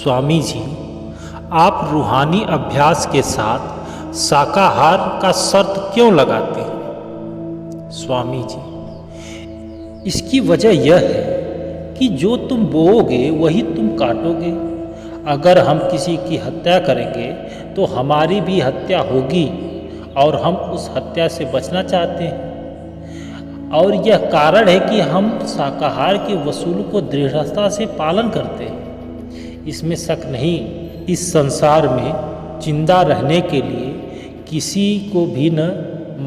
स्वामी जी, आप रूहानी अभ्यास के साथ शाकाहार का शर्त क्यों लगाते हैं? स्वामी जी, इसकी वजह यह है कि जो तुम बोओगे वही तुम काटोगे। अगर हम किसी की हत्या करेंगे तो हमारी भी हत्या होगी और हम उस हत्या से बचना चाहते हैं। और यह कारण है कि हम शाकाहार के वसूल को दृढ़ता से पालन करते हैं। इसमें शक नहीं, इस संसार में जिंदा रहने के लिए किसी को भी न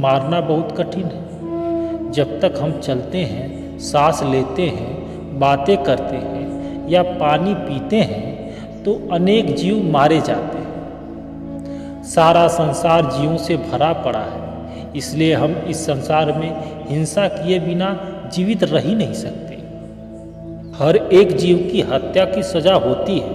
मारना बहुत कठिन है। जब तक हम चलते हैं, सांस लेते हैं, बातें करते हैं या पानी पीते हैं तो अनेक जीव मारे जाते हैं। सारा संसार जीवों से भरा पड़ा है, इसलिए हम इस संसार में हिंसा किए बिना जीवित रह ही नहीं सकते। हर एक जीव की हत्या की सजा होती है,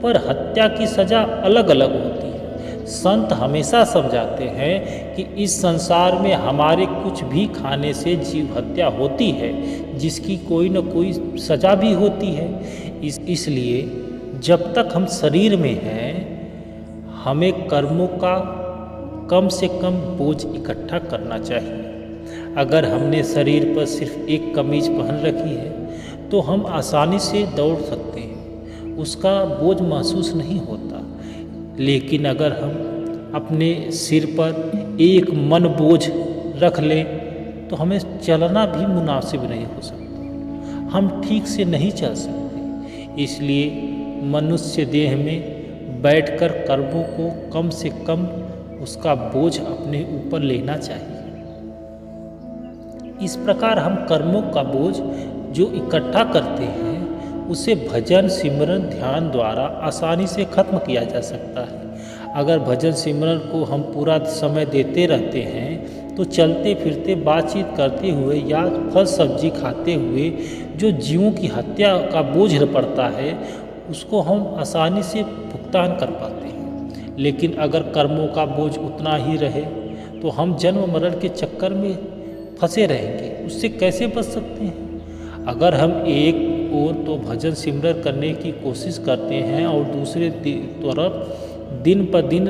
पर हत्या की सजा अलग अलग होती है। संत हमेशा समझाते हैं कि इस संसार में हमारे कुछ भी खाने से जीव हत्या होती है, जिसकी कोई न कोई सजा भी होती है। इसलिए जब तक हम शरीर में हैं, हमें कर्मों का कम से कम बोझ इकट्ठा करना चाहिए। अगर हमने शरीर पर सिर्फ एक कमीज पहन रखी है तो हम आसानी से दौड़ सकते हैं, उसका बोझ महसूस नहीं होता। लेकिन अगर हम अपने सिर पर एक मन बोझ रख लें तो हमें चलना भी मुनासिब नहीं हो सकता, हम ठीक से नहीं चल सकते। इसलिए मनुष्य देह में बैठकर कर्मों को कम से कम उसका बोझ अपने ऊपर लेना चाहिए। इस प्रकार हम कर्मों का बोझ जो इकट्ठा करते हैं उसे भजन सिमरन ध्यान द्वारा आसानी से खत्म किया जा सकता है। अगर भजन सिमरन को हम पूरा समय देते रहते हैं तो चलते फिरते बातचीत करते हुए या फल सब्जी खाते हुए जो जीवों की हत्या का बोझ पड़ता है उसको हम आसानी से भुगतान कर पाते हैं। लेकिन अगर कर्मों का बोझ उतना ही रहे तो हम जन्म मरण के चक्कर में फंसे रहेंगे, उससे कैसे बच सकते हैं? अगर हम एक ओर तो भजन सिमरन करने की कोशिश करते हैं और दूसरे तरफ दिन पर दिन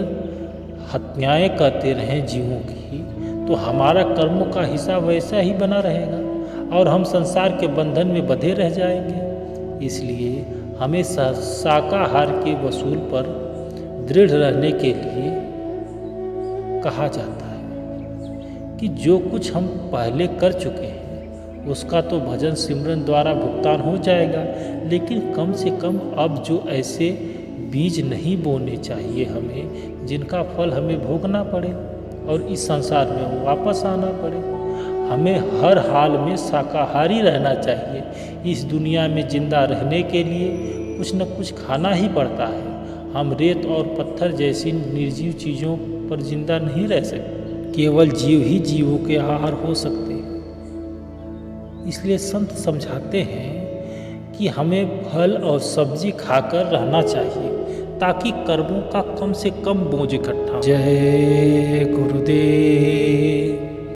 हत्याएं करते रहें जीवों की, तो हमारा कर्मों का हिस्सा वैसा ही बना रहेगा और हम संसार के बंधन में बंधे रह जाएंगे। इसलिए हमें शाकाहार के वसूल पर दृढ़ रहने के लिए कहा जाता है कि जो कुछ हम पहले कर चुके हैं उसका तो भजन सिमरन द्वारा भुगतान हो जाएगा, लेकिन कम से कम अब जो ऐसे बीज नहीं बोने चाहिए हमें, जिनका फल हमें भोगना पड़े और इस संसार में वापस आना पड़े। हमें हर हाल में शाकाहारी रहना चाहिए। इस दुनिया में जिंदा रहने के लिए कुछ न कुछ खाना ही पड़ता है। हम रेत और पत्थर जैसी निर्जीव चीज़ों पर जिंदा नहीं रह सकते, केवल जीव ही जीवों के आहार हो सकते हैं। इसलिए संत समझाते हैं कि हमें फल और सब्जी खाकर रहना चाहिए ताकि कर्मों का कम से कम बोझ इकट्ठा हो। जय गुरुदेव।